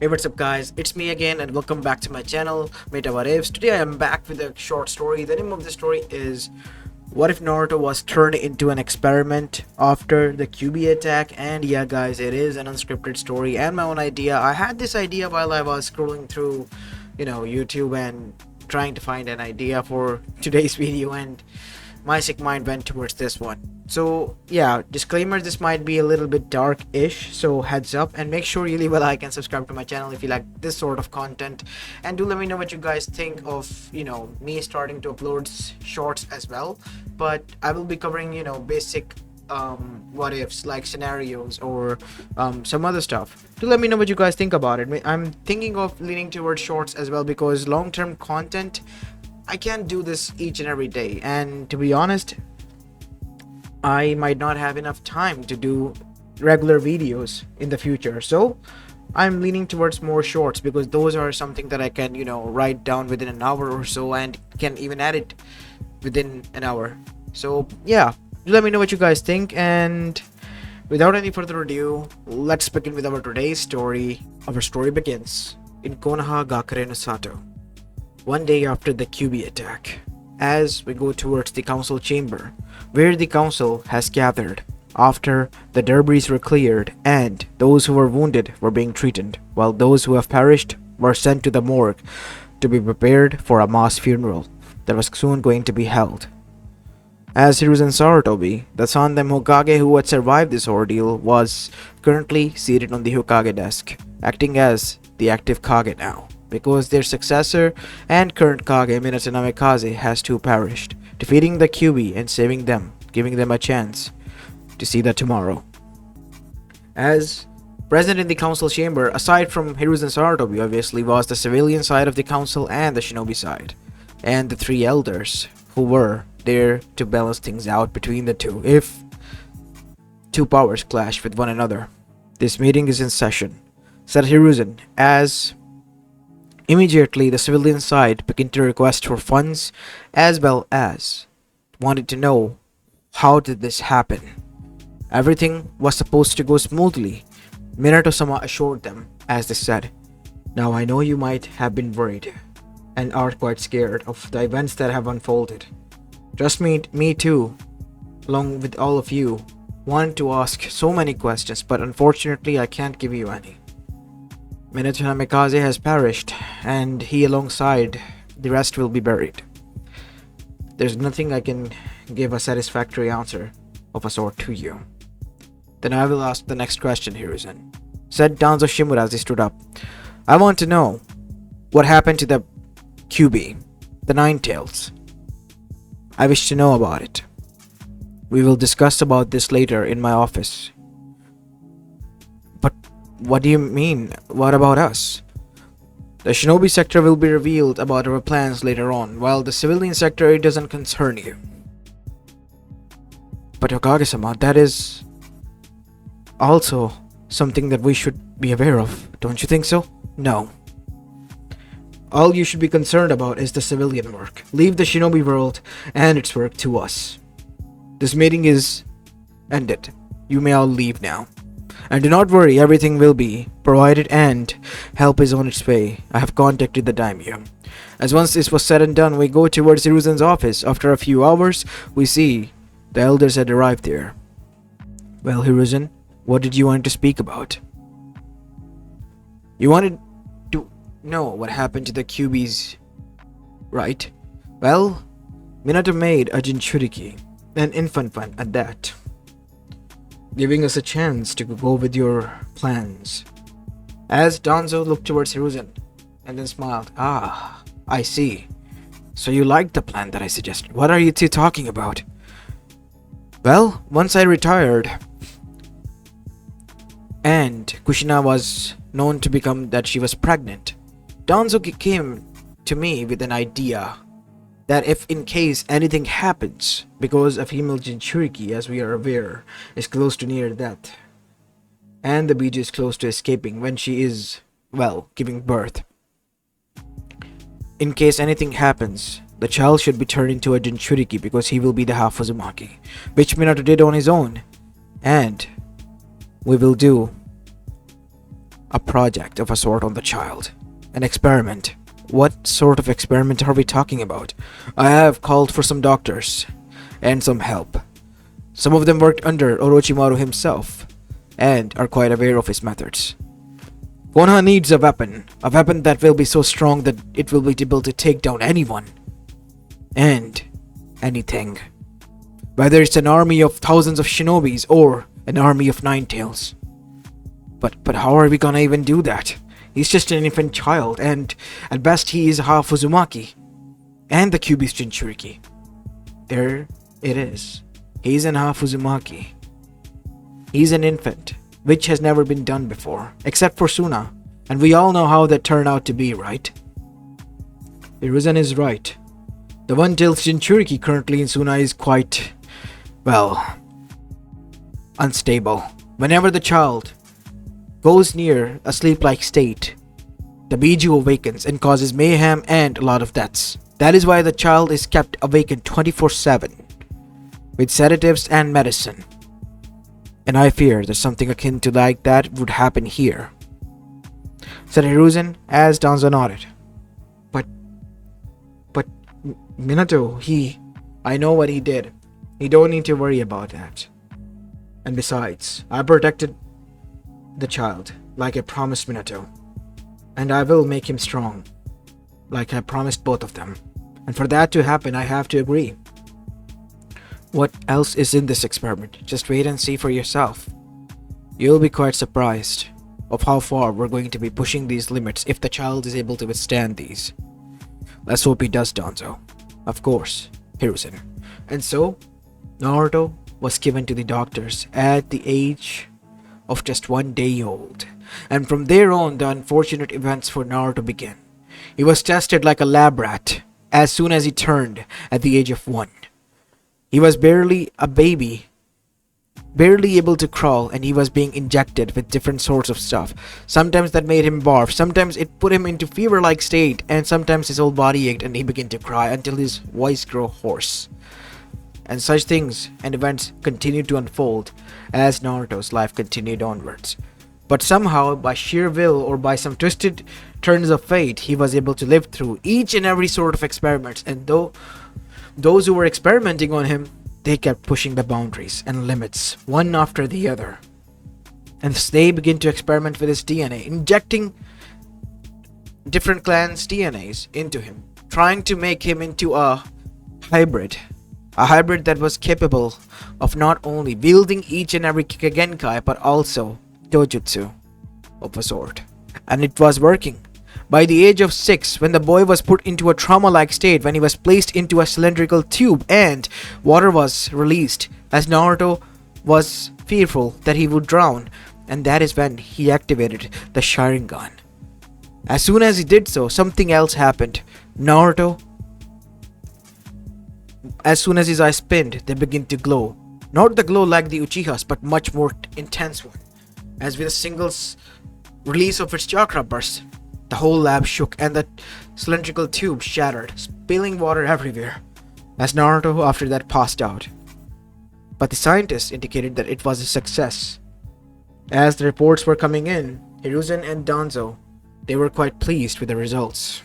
Hey, what's up guys, it's me again and welcome back to my channel, Mayta What Ifs. Today I am back with a short story. The name of the story is What If Naruto Was Turned into an Experiment After the Kyubi Attack. And yeah guys, it is an unscripted story and my own idea. I had this idea while I was scrolling through, YouTube and trying to find an idea for today's video, and my sick mind went towards this one. So yeah, disclaimer, this might be a little bit dark-ish, so heads up, and make sure you leave a like and subscribe to my channel if you like this sort of content, and do let me know what you guys think of me starting to upload shorts as well. But I will be covering basic what ifs, like scenarios or some other stuff. Do let me know what you guys think about it. I'm thinking of leaning towards shorts as well, because long-term content, I can't do this each and every day, and to be honest, I might not have enough time to do regular videos in the future. So I'm leaning towards more shorts, because those are something that I can write down within an hour or so, and can even edit within an hour. So yeah, let me know what you guys think, and without any further ado, let's begin with our today's story. Our story begins in Konoha Gakure no Sato, one day after the Kyubi attack, as we go towards the council chamber, where the council has gathered after the debris were cleared and those who were wounded were being treated, while those who have perished were sent to the morgue to be prepared for a mass funeral that was soon going to be held. As Hiruzen Sarutobi, the Sandan Hokage who had survived this ordeal, was currently seated on the Hokage desk, acting as the active Kage now, because their successor and current Kage, Minato Namikaze, has too perished, defeating the Kyubi and saving them, giving them a chance to see the tomorrow. As present in the council chamber, aside from Hiruzen Sarutobi, obviously, was the civilian side of the council and the shinobi side, and the three elders who were there to balance things out between the two if two powers clash with one another. This meeting is in session, said Hiruzen, as immediately the civilian side began to request for funds, as well as wanted to know how did this happen. Everything was supposed to go smoothly, Minato-sama assured them, as they said, "Now I know you might have been worried and are quite scared of the events that have unfolded. Trust me too, along with all of you, wanted to ask so many questions, but unfortunately I can't give you any. Minato Namikaze has perished, and he alongside the rest will be buried. There's nothing I can give a satisfactory answer of a sort to you." "Then I will ask the next question, Hiruzen," said Danzo Shimura as he stood up. "I want to know what happened to the Kyubi, the Nine Tails. I wish to know about it. We will discuss about this later in my office." "But what do you mean? What about us?" "The shinobi sector will be revealed about our plans later on, while the civilian sector, it doesn't concern you." "But Hokage-sama, that is also something that we should be aware of, don't you think so?" "No. All you should be concerned about is the civilian work. Leave the shinobi world and its work to us. This meeting is ended. You may all leave now. And do not worry, everything will be provided and help is on its way. I have contacted the daimyo." As once this was said and done, we go towards Hiruzen's office. After a few hours, we see the elders had arrived there. "Well, Hiruzen, what did you want to speak about?" "You wanted to know what happened to the Kyubis, right? Well, Minato made a Jinchuriki, an infant one at that, giving us a chance to go with your plans." As Danzo looked towards Hiruzen and then smiled. "Ah, I see. So you liked the plan that I suggested. What are you two talking about?" "Well, once I retired and Kushina was known to become that she was pregnant, Danzo came to me with an idea that if in case anything happens, because a female Jinchuriki, as we are aware, is close to near death, and the Biju is close to escaping when she is, well, giving birth. In case anything happens, the child should be turned into a Jinchuriki, because he will be the half Uzumaki, which Minato did on his own, and we will do a project of a sort on the child. An experiment. What sort of experiment are we talking about? I have called for some doctors and some help. Some of them worked under Orochimaru himself and are quite aware of his methods. Konoha needs a weapon that will be so strong that it will be able to take down anyone and anything. Whether it's an army of thousands of shinobis or an army of nine-tails. But how are we gonna even do that? He's just an infant child, and at best he is half Uzumaki. And the Kyubi's Jinchuriki. There it is. He's an half Uzumaki. He's an infant, which has never been done before, except for Suna. And we all know how that turned out to be, right? Hiruzen is right. The one-tailed Jinchuriki currently in Suna is quite, well, unstable. Whenever the child goes near a sleep-like state, the Biju awakens and causes mayhem and a lot of deaths. That is why the child is kept awakened 24/7 with sedatives and medicine. And I fear that something akin to like that would happen here, said Hiruzen as Danzo nodded. But Minato, I know what he did. You don't need to worry about that. And besides, I protected the child, like I promised Minato. And I will make him strong, like I promised both of them. And for that to happen, I have to agree. What else is in this experiment? Just wait and see for yourself. You'll be quite surprised of how far we're going to be pushing these limits if the child is able to withstand these. Let's hope he does, Danzo. Of course, Hiruzen. And so, Naruto was given to the doctors at the age of just 1 day old. And from there on, the unfortunate events for Naruto began. He was tested like a lab rat as soon as he turned at the age of 1. He was barely a baby, barely able to crawl, and he was being injected with different sorts of stuff. Sometimes that made him barf, sometimes it put him into fever-like state, and sometimes his whole body ached and he began to cry until his voice grew hoarse. And such things and events continued to unfold as Naruto's life continued onwards. But somehow, by sheer will or by some twisted turns of fate, he was able to live through each and every sort of experiments. And though those who were experimenting on him, they kept pushing the boundaries and limits, one after the other. And they began to experiment with his DNA, injecting different clans' DNAs into him, trying to make him into a hybrid that was capable of not only wielding each and every Genkai, but also Dojutsu of a sort. And it was working. By the age of 6, when the boy was put into a trauma-like state, when he was placed into a cylindrical tube and water was released, as Naruto was fearful that he would drown, and that is when he activated the Sharingan. As soon as he did so, something else happened. Naruto, as soon as his eyes spinned, they began to glow. Not the glow like the Uchihas, but much more intense one. As with a single release of its chakra burst, the whole lab shook and the cylindrical tube shattered, spilling water everywhere, as Naruto after that passed out. But the scientists indicated that it was a success. As the reports were coming in, Hiruzen and Danzo, they were quite pleased with the results.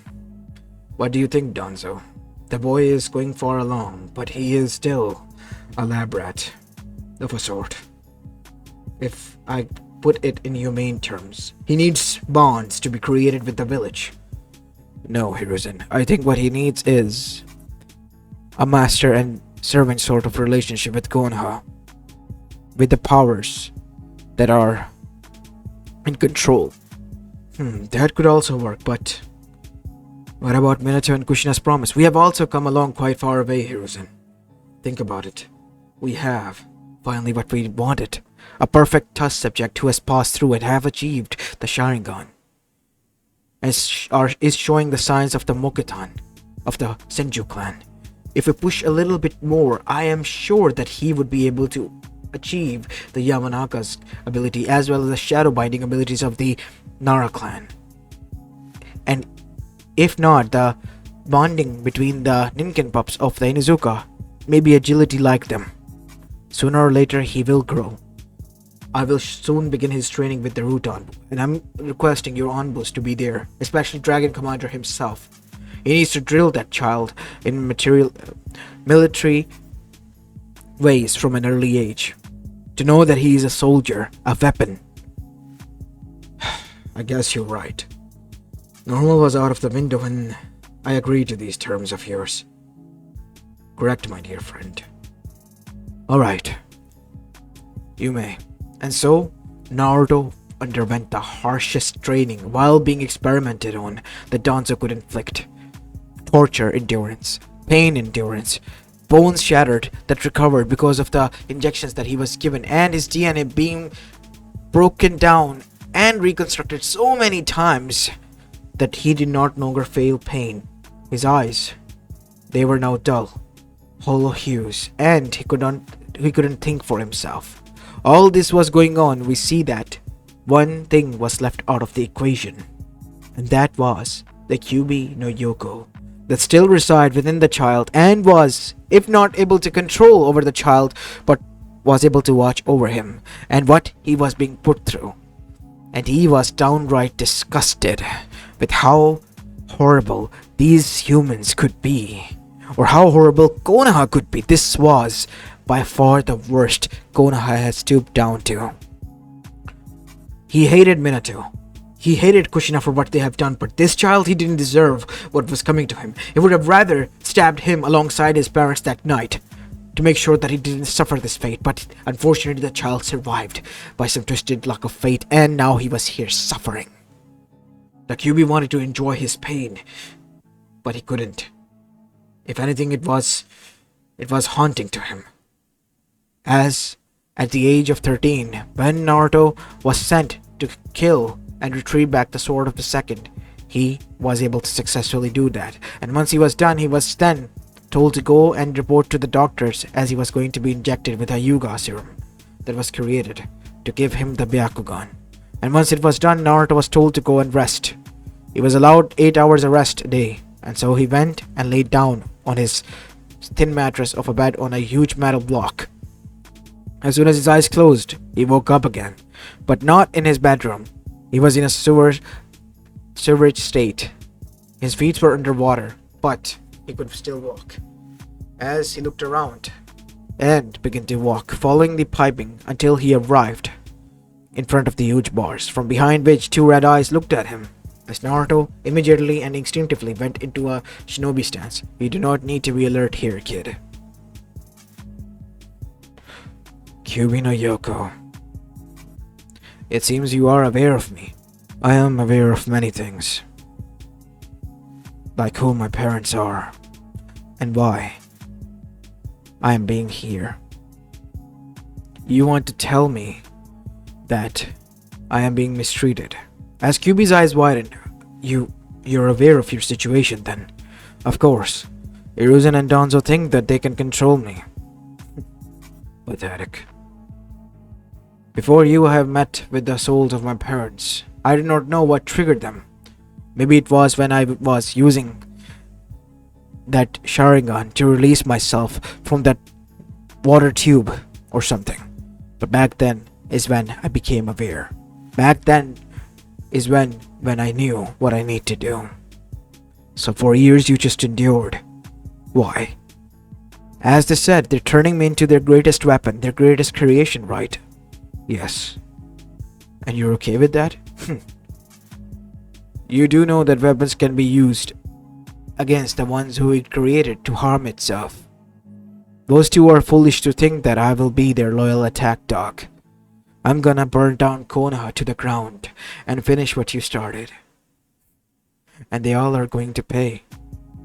What do you think, Danzo? The boy is going far along, but he is still a lab rat of a sort. If I put it in humane terms, he needs bonds to be created with the village. No, Hiruzen, I think what he needs is a master and servant sort of relationship with Konoha, with the powers that are in control. That could also work, but what about Minato and Kushina's promise? We have also come along quite far away, Hiruzen. Think about it. We have finally what we wanted. A perfect test subject who has passed through and have achieved the Sharingan. Is showing the signs of the Mokutan, of the Senju clan. If we push a little bit more, I am sure that he would be able to achieve the Yamanaka's ability as well as the shadow binding abilities of the Nara clan. And if not, the bonding between the Ninken pups of the Inuzuka, maybe agility like them. Sooner or later he will grow. I will soon begin his training with the Rutan, and I'm requesting your envoys to be there, especially Dragon Commander himself. He needs to drill that child in military ways from an early age, to know that he is a soldier, a weapon. I guess you're right. Normal was out of the window when I agreed to these terms of yours. Correct, my dear friend. Alright. You may. And so, Naruto underwent the harshest training while being experimented on that Danzo could inflict. Torture endurance, pain endurance, bones shattered that recovered because of the injections that he was given, and his DNA being broken down and reconstructed so many times that he did not longer feel pain. His eyes, they were now dull, hollow hues, and he couldn't think for himself. All this was going on. We see that one thing was left out of the equation, and that was the Kyubi no Yoko that still reside within the child and was, if not able to control over the child, but was able to watch over him and what he was being put through. And he was downright disgusted with how horrible these humans could be, or how horrible Konoha could be. This was by far the worst Konoha had stooped down to. He hated Minato. He hated Kushina for what they have done, but this child, he didn't deserve what was coming to him. He would have rather stabbed him alongside his parents that night to make sure that he didn't suffer this fate, but unfortunately the child survived by some twisted luck of fate, and now he was here suffering. The Kyubi wanted to enjoy his pain, but he couldn't. If anything, it was haunting to him. As at the age of 13, when Naruto was sent to kill and retrieve back the sword of the second, he was able to successfully do that. And once he was done, he was then told to go and report to the doctors, as he was going to be injected with a Yuga serum that was created to give him the Byakugan. And once it was done, Naruto was told to go and rest. He was allowed 8 hours of rest a day, and so he went and laid down on his thin mattress of a bed on a huge metal block. As soon as his eyes closed, he woke up again, but not in his bedroom. He was in a sewerage state. His feet were underwater, but he could still walk. As he looked around and began to walk, following the piping until he arrived in front of the huge bars, from behind which two red eyes looked at him. As Naruto immediately and instinctively went into a shinobi stance. You do not need to be alert here, kid. Kyubi no Yoko. It seems you are aware of me. I am aware of many things. Like who my parents are, and why I am being here. You want to tell me that I am being mistreated. As Kyubi's eyes widened, you're aware of your situation then. Of course. Hiruzen and Danzo think that they can control me. Pathetic. Before you, I have met with the souls of my parents. I do not know what triggered them. Maybe it was when I was using that Sharingan to release myself from that water tube or something. But back then is when I became aware. Back then is when I knew what I need to do. So for years you just endured. Why? As they said, they're turning me into their greatest weapon, their greatest creation, right? Yes. And you're okay with that? You do know that weapons can be used against the ones who it created to harm itself. Those two are foolish to think that I will be their loyal attack dog. I'm gonna burn down Konoha to the ground and finish what you started. And they all are going to pay.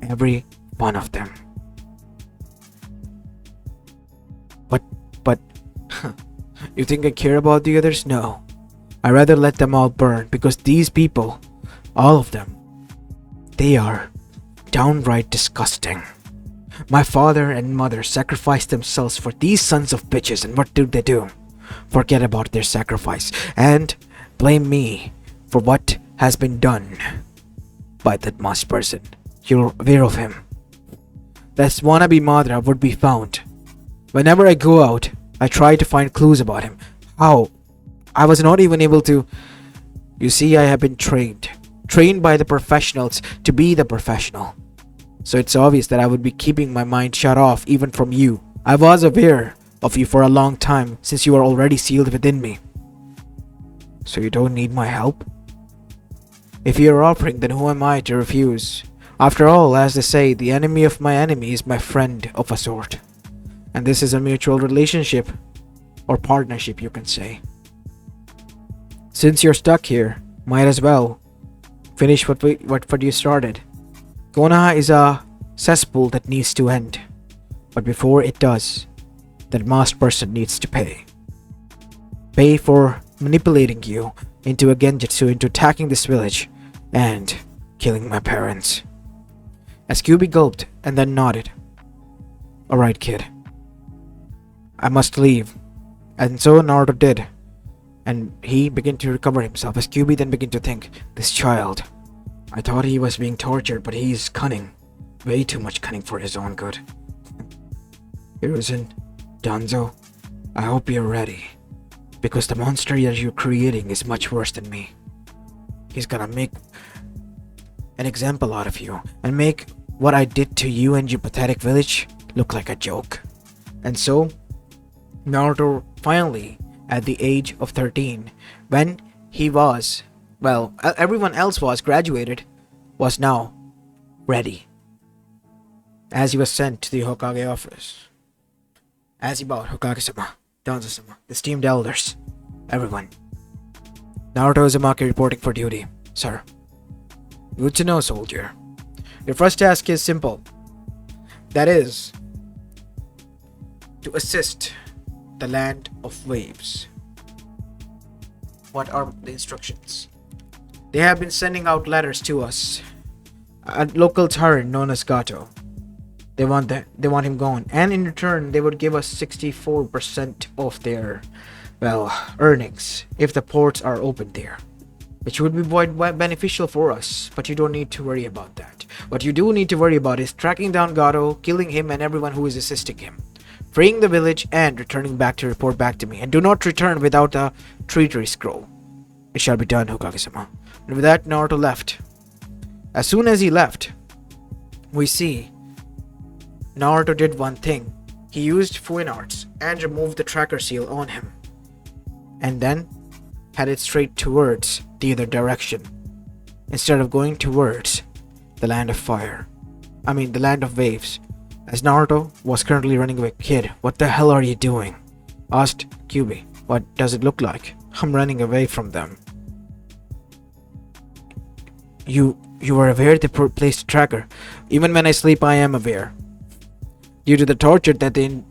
Every one of them. But, you think I care about the others? No. I rather let them all burn, because these people, all of them, they are downright disgusting. My father and mother sacrificed themselves for these sons of bitches, and what did they do? Forget about their sacrifice and blame me for what has been done by that masked person. You're aware of him. That wannabe Madara would be found. Whenever I go out, I try to find clues about him. How I was not even able to. You see, I have been trained by the professionals to be the professional. So it's obvious that I would be keeping my mind shut off even from you. I was aware of you for a long time since you are already sealed within me. So you don't need my help? If you are offering, then who am I to refuse? After all, as they say, the enemy of my enemy is my friend of a sort. And this is a mutual relationship, or partnership you can say. Since you're stuck here, might as well finish what you started. Konoha is a cesspool that needs to end. But before it does, that masked person needs to pay. Pay for manipulating you into a genjutsu, into attacking this village, and killing my parents. As Kyubi gulped and then nodded. Alright, kid. I must leave. And so Naruto did. And he began to recover himself as Kyubi then began to think, this child. I thought he was being tortured, but he's cunning. Way too much cunning for his own good. Hiruzen, Danzo, I hope you're ready. Because the monster that you're creating is much worse than me. He's gonna make an example out of you and make what I did to you and your pathetic village look like a joke. And so, Naruto finally, at the age of 13, when he was, well, everyone else was graduated, was now ready. As he was sent to the Hokage office. As he bowed, Hokage-sama, Danzo-sama, the esteemed elders, everyone. Naruto Uzumaki reporting for duty, sir. Good to know, soldier. Your first task is simple. That is, to assist the land of waves. What are the instructions? They have been sending out letters to us. A local tyrant known as Gato. They want him gone, and in return they would give us 64% of their, well, earnings if the ports are open there, which would be quite beneficial for us. But you don't need to worry about that. What you do need to worry about is tracking down Gato, killing him and everyone who is assisting him, freeing the village, and returning back to report back to me. And do not return without a treachery scroll. It shall be done, Hokage-sama. And with that, Naruto left. As soon as he left, we see Naruto did one thing. He used Fuin Arts and removed the tracker seal on him. And then headed straight towards the other direction. Instead of going towards the land of fire. The land of waves. As Naruto was currently running away. Kid, what the hell are you doing? Asked Kyubi. What does it look like? I'm running away from them. You are aware they placed a tracker. Even when I sleep, I am aware. Due to the torture that they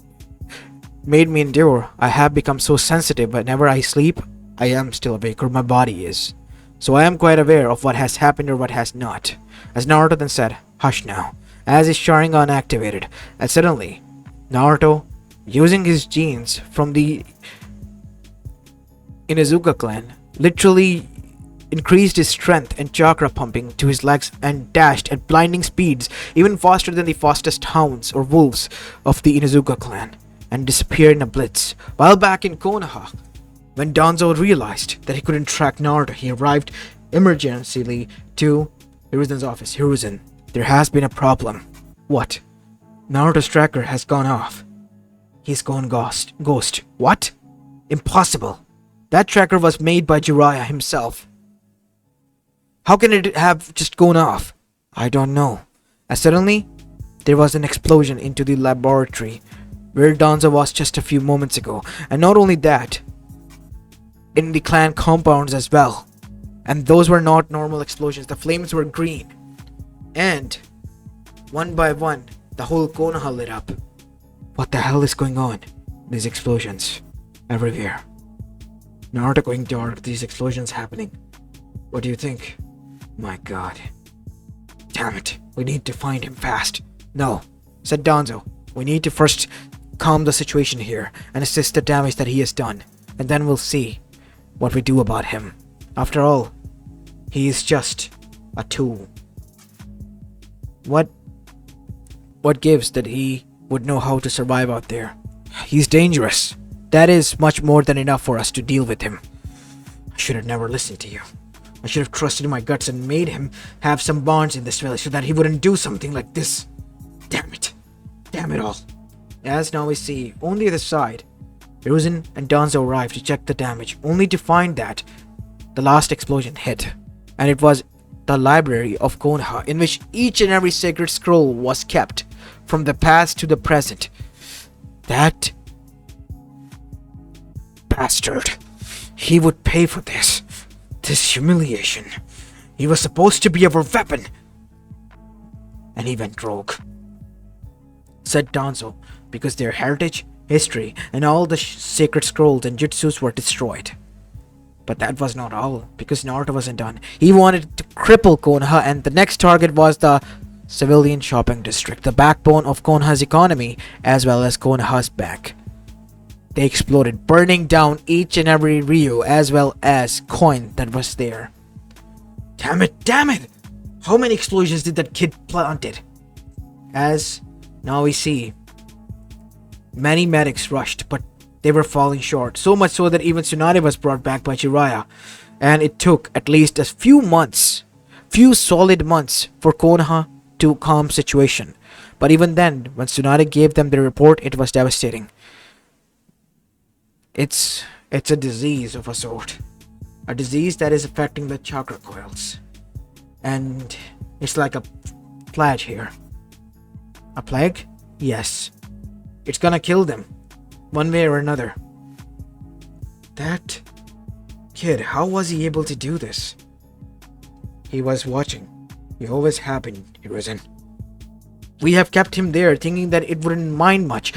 made me endure, I have become so sensitive. Whenever I sleep, I am still awake, or my body is. So I am quite aware of what has happened or what has not. As Naruto then said, hush now, as his Sharingan activated. And suddenly, Naruto, using his genes from the Inuzuka clan, literally increased his strength and chakra pumping to his legs and dashed at blinding speeds, even faster than the fastest hounds or wolves of the Inuzuka clan, and disappeared in a blitz. While back in Konoha, when Danzo realized that he couldn't track Naruto, he arrived emergencyly to Hiruzen's office. Hiruzen, there has been a problem. What? Naruto's tracker has gone off. He's gone ghost. What? Impossible. That tracker was made by Jiraiya himself. How can it have just gone off? I don't know. As suddenly, there was an explosion into the laboratory where Danzo was just a few moments ago. And not only that, in the clan compounds as well. And those were not normal explosions. The flames were green. And one by one, the whole Konoha lit up. What the hell is going on? These explosions everywhere. Naruto going dark, these explosions happening. What do you think? My god. Damn it, we need to find him fast. No, said Danzo. We need to first calm the situation here and assist the damage that he has done. And then we'll see what we do about him. After all, he is just a tool. What gives that he would know how to survive out there? He's dangerous. That is much more than enough for us to deal with him. should have never listened to you. I should have trusted my guts and made him have some bonds in this village so that he wouldn't do something like this. Damn it. Damn it all. As now we see, only at the side, Hiruzen and Danzo arrive to check the damage, only to find that the last explosion hit. And it was the library of Konoha, in which each and every sacred scroll was kept, from the past to the present. That bastard. He would pay for this. This humiliation. He was supposed to be our weapon. And he went rogue, said Danzo, because their heritage, history, and all the sacred scrolls and jutsus were destroyed. But that was not all, because Naruto wasn't done. He wanted to cripple Konoha, and the next target was the civilian shopping district, the backbone of Konoha's economy, as well as Konoha's bank. They exploded, burning down each and every Ryu as well as coin that was there. Damn it, damn it! How many explosions did that kid planted? As now we see, many medics rushed, but they were falling short. So much so that even Tsunade was brought back by Jiraiya. And it took at least a few solid months for Konoha to calm situation. But even then, when Tsunade gave them the report, it was devastating. It's a disease of a sort. A disease that is affecting the chakra coils. And it's like a plague here. A plague? Yes. It's gonna kill them, one way or another. That kid, how was he able to do this? He was watching. He always happened, Hiruzen. We have kept him there thinking that it wouldn't mind much,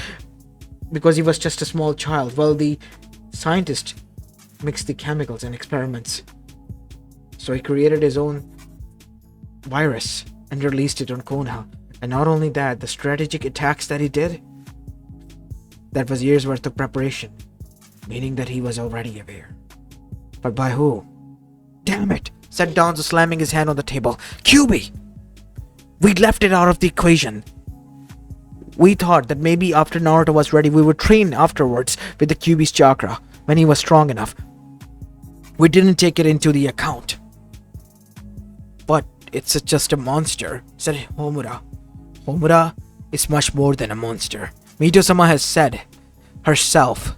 because he was just a small child, while the scientist mixed the chemicals and experiments. So he created his own virus and released it on Konoha. And not only that, the strategic attacks that he did, that was years worth of preparation, meaning that he was already aware. But by who? Damn it, said Danzo, slamming his hand on the table. Kyubi! We left it out of the equation. We thought that maybe after Naruto was ready, we would train afterwards with the Kyubi's chakra when he was strong enough. We didn't take it into the account. But it's just a monster, said Homura. Homura is much more than a monster. Mito-sama has said herself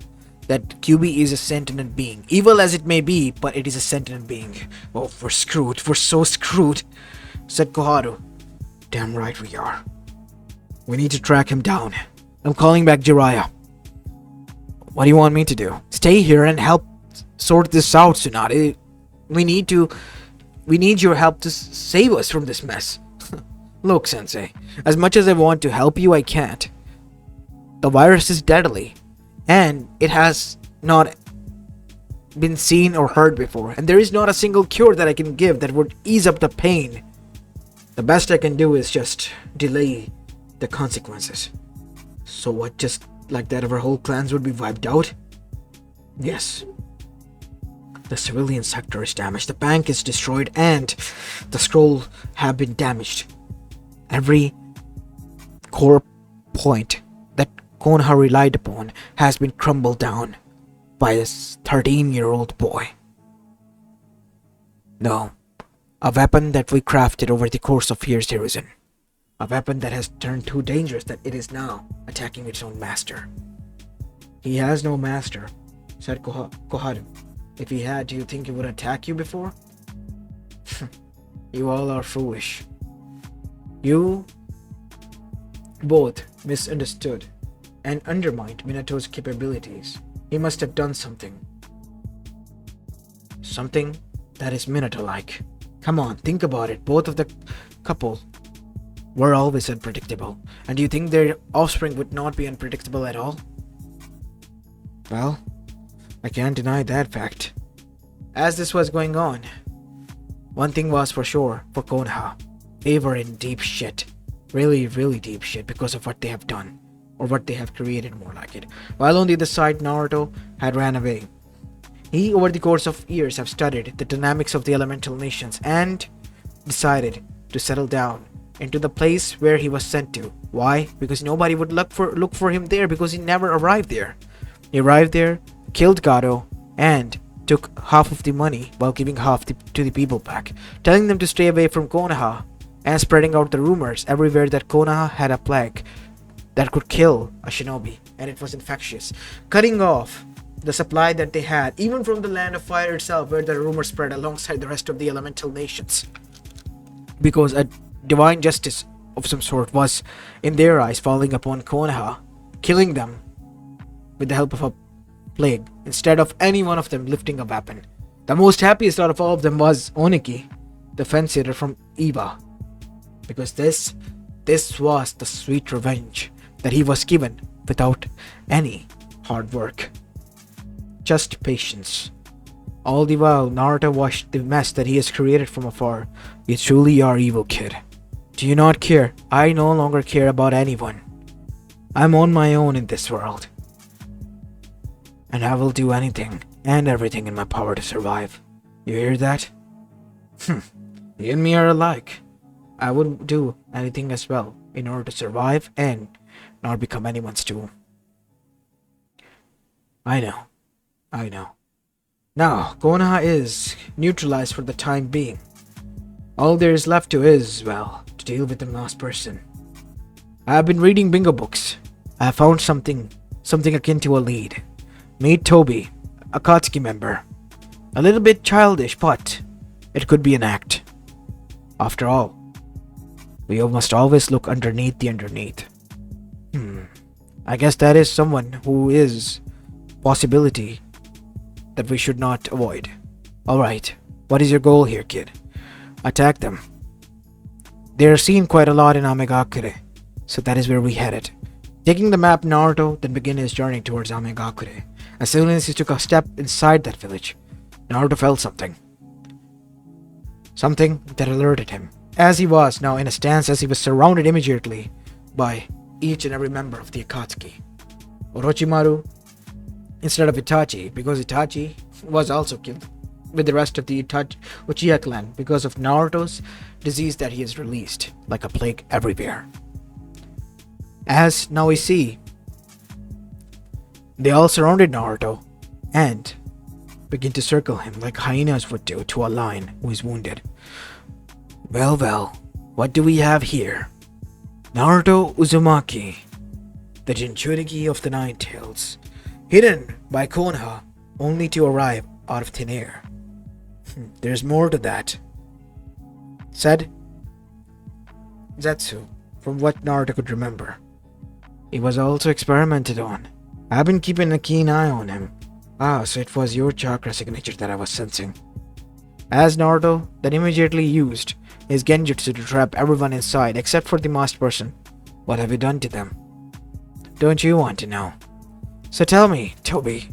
that Kyubi is a sentient being. Evil as it may be, but it is a sentient being. Oh, we're screwed. We're so screwed, said Koharu. Damn right we are. We need to track him down. I'm calling back Jiraiya. What do you want me to do? Stay here and help sort this out, Tsunade. We need your help to save us from this mess. Look, Sensei, as much as I want to help you, I can't. The virus is deadly, and it has not been seen or heard before, and there is not a single cure that I can give that would ease up the pain. The best I can do is just delay the consequences. So what, just like that our whole clans would be wiped out? Yes. The civilian sector is damaged, the bank is destroyed, and the scroll have been damaged. Every core point that Konoha relied upon has been crumbled down by this 13-year-old boy. No, a weapon that we crafted over the course of years, Hiruzen. A weapon that has turned too dangerous that it is now attacking its own master. He has no master, said Koharu. If he had, do you think he would attack you before? You all are foolish. You both misunderstood and undermined Minato's capabilities. He must have done something. Something that is Minato-like. Come on, think about it. Both of the couple were always unpredictable. And do you think their offspring would not be unpredictable at all? Well, I can't deny that fact. As this was going on, one thing was for sure for Konoha. They were in deep shit. Really, really deep shit because of what they have done. Or what they have created, more like it. While on the other side, Naruto had ran away. He, over the course of years, have studied the dynamics of the elemental nations and decided to settle down into the place where he was sent to. Why? Because nobody would look for him there because he never arrived there. He arrived there, killed Gato, and took half of the money while giving half to the people back, telling them to stay away from Konoha and spreading out the rumors everywhere that Konoha had a plague that could kill a shinobi, and it was infectious, cutting off the supply that they had, even from the land of fire itself, where the rumor spread alongside the rest of the elemental nations. Because a divine justice of some sort was, in their eyes, falling upon Konoha, killing them with the help of a plague, instead of any one of them lifting a weapon. The most happiest out of all of them was Oniki, the fence sitter from Iba, because this was the sweet revenge that he was given without any hard work. Just patience. All the while, Naruto watched the mess that he has created from afar. You truly are evil, kid. Do you not care? I no longer care about anyone. I'm on my own in this world. And I will do anything and everything in my power to survive. You hear that? You and me are alike. I would do anything as well in order to survive and not become anyone's tool. I know. Now, Konoha is neutralized for the time being. All there is left to is, well, to deal with the last person. I have been reading bingo books. I have found something akin to a lead. Meet Toby, a Akatsuki member. A little bit childish, but it could be an act. After all, we must always look underneath the underneath. I guess that is someone who is possibility that we should not avoid. Alright, what is your goal here, kid? Attack them. They are seen quite a lot in Amegakure, so that is where we headed. Taking the map, Naruto then began his journey towards Amegakure. As soon as he took a step inside that village, Naruto felt something. Something that alerted him, as he was now in a stance as he was surrounded immediately by each and every member of the Akatsuki. Orochimaru instead of Itachi, because Itachi was also killed with the rest of the Uchiha clan because of Naruto's disease that he has released like a plague everywhere. As now we see, they all surrounded Naruto and begin to circle him like hyenas would do to a lion who is wounded. Well, what do we have here? Naruto Uzumaki, the Jinchuriki of the Nine Tails, hidden by Konoha only to arrive out of thin air. There's more to that, said Zetsu, from what Naruto could remember. He was also experimented on. I've been keeping a keen eye on him. So it was your chakra signature that I was sensing. As Naruto then immediately used his genjutsu to trap everyone inside except for the masked person. What have you done to them? Don't you want to know? So tell me, Toby,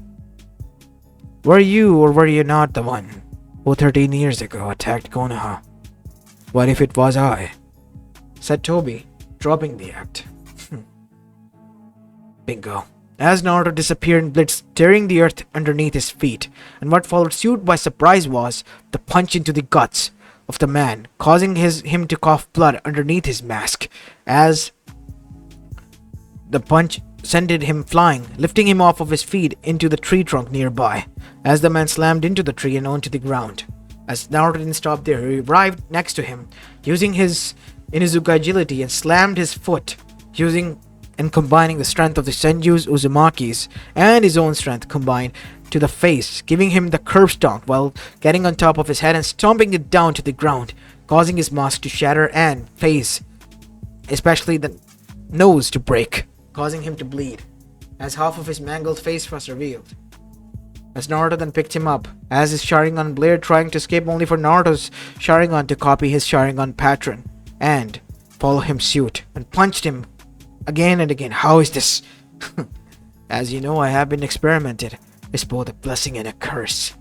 were you or were you not the one who 13 years ago attacked Konoha? What if it was I? Said Toby, dropping the act. Bingo. As Naruto disappeared in blitz, tearing the earth underneath his feet, and what followed suit by surprise was the punch into the guts of the man, causing him to cough blood underneath his mask, as the punch sent him flying, lifting him off of his feet into the tree trunk nearby, as the man slammed into the tree and onto the ground. As Naruto didn't stop there, he arrived next to him, using his Inuzuka agility and slammed his foot, combining the strength of the Senju's Uzumaki's and his own strength combined to the face, giving him the curb stomp while getting on top of his head and stomping it down to the ground, causing his mask to shatter and face, especially the nose, to break, causing him to bleed, as half of his mangled face was revealed. As Naruto then picked him up, as his Sharingan blared, trying to escape, only for Naruto's Sharingan to copy his Sharingan pattern and follow him suit, and punched him again and again. How is this? As you know, I have been experimented. It's both a blessing and a curse.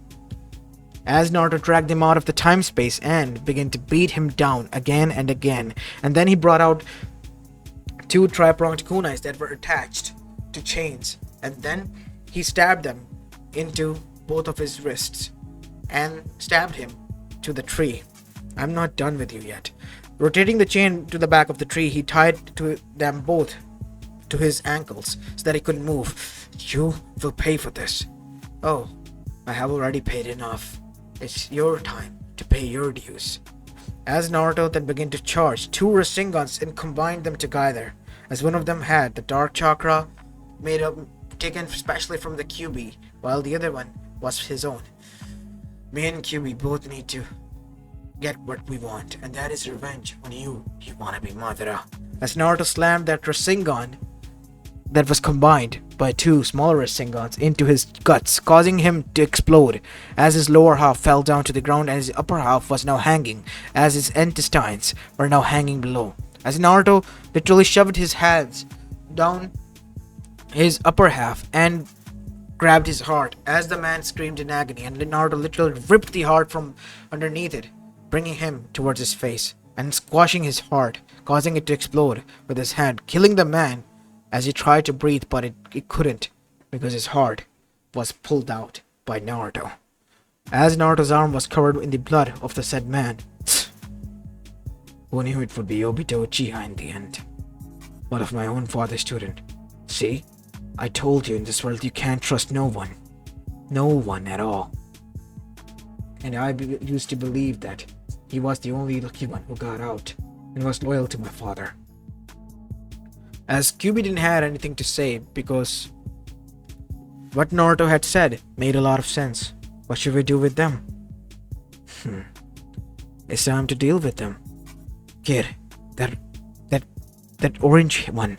As Naruto dragged him out of the time space and began to beat him down again and again, and then he brought out two tri-pronged kunais that were attached to chains, and then he stabbed them into both of his wrists and stabbed him to the tree. I'm not done with you yet. Rotating the chain to the back of the tree, he tied to them both to his ankles so that he couldn't move. You will pay for this. Oh, I have already paid enough. It's your time to pay your dues. As Naruto then began to charge two Rasengans and combined them together, as one of them had the dark chakra made up taken specially from the Kyubi, while the other one was his own. Me and Kyubi both need to get what we want, and that is revenge when you wanna be Madara. As Naruto slammed that Rasengan that was combined by two smaller Rasengans into his guts, causing him to explode, as his lower half fell down to the ground and his upper half was now hanging, as his intestines were now hanging below. As Naruto literally shoved his hands down his upper half and grabbed his heart, as the man screamed in agony, and Naruto literally ripped the heart from underneath it, bringing him towards his face and squashing his heart, causing it to explode with his hand, killing the man as he tried to breathe, but it couldn't, because his heart was pulled out by Naruto. As Naruto's arm was covered in the blood of the said man. Who knew it would be Obito Uchiha in the end? One of my own father's student. See? I told you, in this world you can't trust no one. No one at all. And I used to believe that he was the only lucky one who got out and was loyal to my father. As Kyubi didn't have anything to say, because what Naruto had said made a lot of sense. What should we do with them? It's time to deal with them. Kid, that orange one,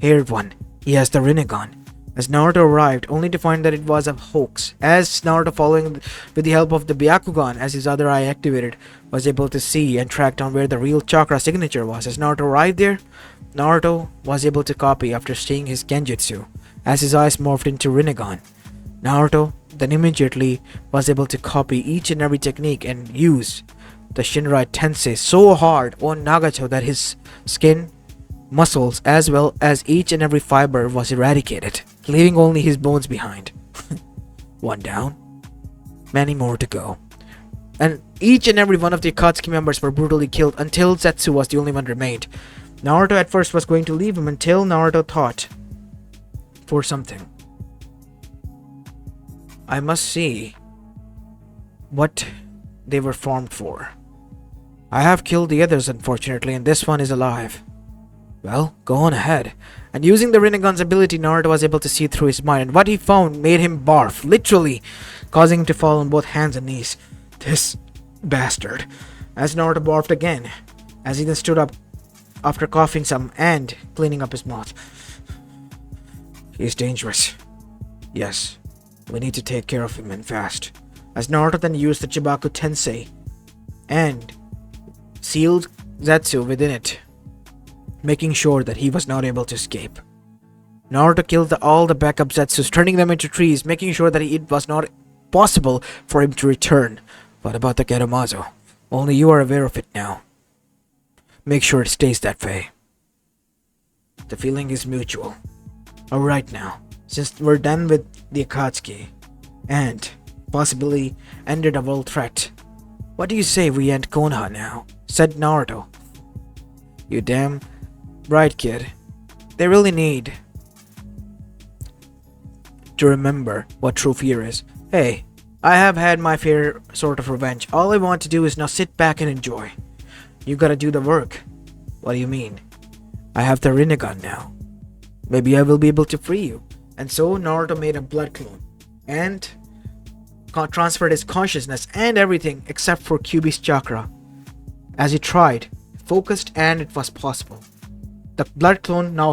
haired one, he has the Rinnegan. As Naruto arrived, only to find that it was a hoax, as Naruto, following with the help of the Byakugan as his other eye activated, was able to see and track down where the real chakra signature was. As Naruto arrived there, Naruto was able to copy after seeing his Genjutsu, as his eyes morphed into Rinnegan. Naruto then immediately was able to copy each and every technique and use the Shinrai Tensei so hard on Nagato that his skin, muscles, as well as each and every fiber was eradicated, leaving only his bones behind. One down, many more to go. And each and every one of the Akatsuki members were brutally killed until Zetsu was the only one remained. Naruto at first was going to leave him until Naruto thought for something. I must see what they were formed for. I have killed the others, unfortunately, and this one is alive. Well, go on ahead. And using the Rinnegan's ability, Naruto was able to see through his mind, and what he found made him barf, literally causing him to fall on both hands and knees. This bastard. As Naruto barfed again, as he then stood up after coughing some and cleaning up his mouth. He's dangerous. Yes, we need to take care of him and fast. As Naruto then used the Chibaku Tensei and sealed Zetsu within it, making sure that he was not able to escape. Naruto killed all the backup Zetsus, turning them into trees, making sure that it was not possible for him to return. What about the Geromazo? Only you are aware of it now. Make sure it stays that way. The feeling is mutual. Alright now, since we're done with the Akatsuki, and possibly ended a world threat, what do you say we end Konoha now? Said Naruto. You damn right, kid. They really need to remember what true fear is. Hey, I have had my fair sort of revenge. All I want to do is now sit back and enjoy. You gotta do the work. What do you mean? I have the Rinnegan now. Maybe I will be able to free you. And so Naruto made a blood clone and transferred his consciousness and everything except for Kyubi's chakra. As he tried, focused, and it was possible. The blood clone now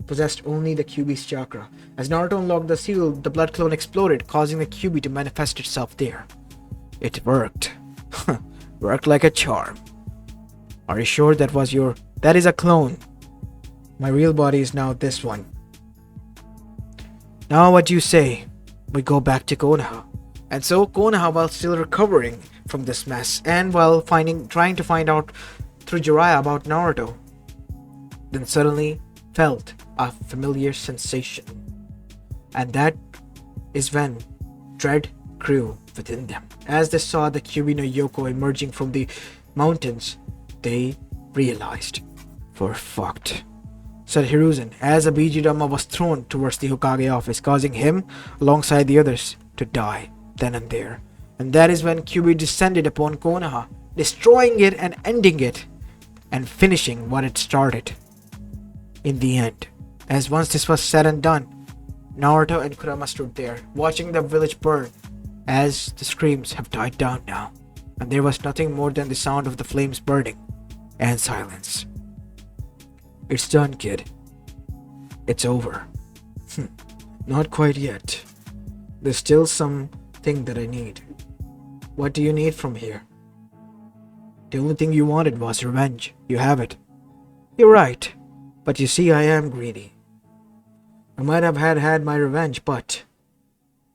possessed only the Kyubi's chakra. As Naruto unlocked the seal, the blood clone exploded, causing the Kyubi to manifest itself there. It worked. Worked like a charm. Are you sure that is a clone? My real body is now this one. Now what do you say? We go back to Konoha. And so Konoha, while still recovering from this mess, and while trying to find out through Jiraiya about Naruto, then suddenly felt a familiar sensation. And that is when dread grew within them. As they saw the Kyubi no Yoko emerging from the mountains, they realized, we're fucked, said Hiruzen, as a Bijidama was thrown towards the Hokage office, causing him, alongside the others, to die, then and there. And that is when Kyubi descended upon Konoha, destroying it and ending it, and finishing what it started. In the end, as once this was said and done, Naruto and Kurama stood there, watching the village burn, as the screams have died down now, and there was nothing more than the sound of the flames burning, and silence. It's done, kid. It's over. Not quite yet. There's still something that I need. What do you need from here? The only thing you wanted was revenge. You have it. You're right. But you see, I am greedy. I might have had my revenge, but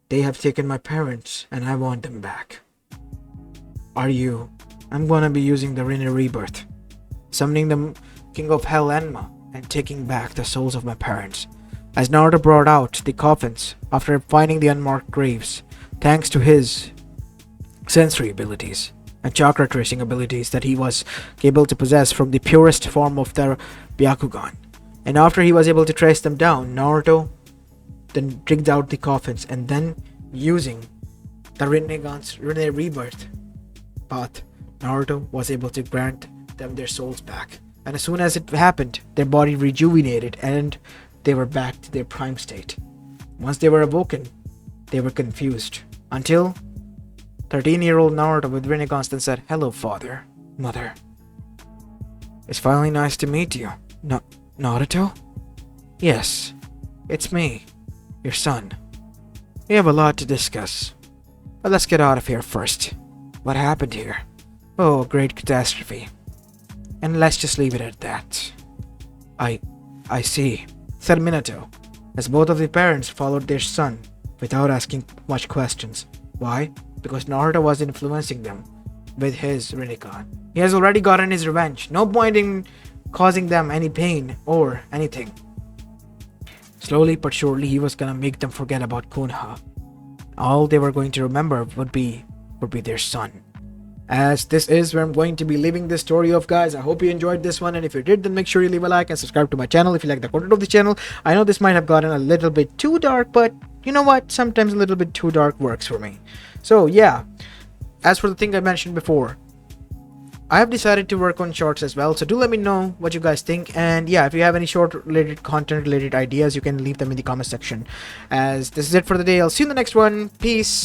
they have taken my parents, and I want them back. I'm gonna be using the Rinne Rebirth, summoning the King of Hell Enma, and taking back the souls of my parents. As Naruto brought out the coffins after finding the unmarked graves, thanks to his sensory abilities and chakra tracing abilities that he was able to possess from the purest form of the Byakugan. And after he was able to trace them down, Naruto then digged out the coffins, and then using the Rinne Rebirth path, Naruto was able to grant them their souls back. And as soon as it happened, their body rejuvenated and they were back to their prime state. Once they were awoken, they were confused. Until 13-year-old Naruto with Rinnegan's then said, "Hello, father, mother. It's finally nice to meet you. Naruto? Yes, it's me, your son. We have a lot to discuss. But let's get out of here first. What happened here? Oh, a great catastrophe. And let's just leave it at that." I see, said Minato, as both of the parents followed their son without asking much questions. Why? Because Naruto was influencing them with his Rinnegan. He has already gotten his revenge. No point in causing them any pain or anything. Slowly but surely, he was gonna make them forget about Konoha. All they were going to remember would be their son. As this is where I'm going to be leaving this story off, guys. I hope you enjoyed this one, and if you did, then make sure you leave a like and subscribe to my channel if you like the content of the channel. I know this might have gotten a little bit too dark, but you know what? Sometimes a little bit too dark works for me. So yeah, as for the thing I mentioned before, I have decided to work on shorts as well, so do let me know what you guys think. And yeah, if you have any short related content related ideas, you can leave them in the comment section. As this is it for the day, I'll see you in the next one. Peace.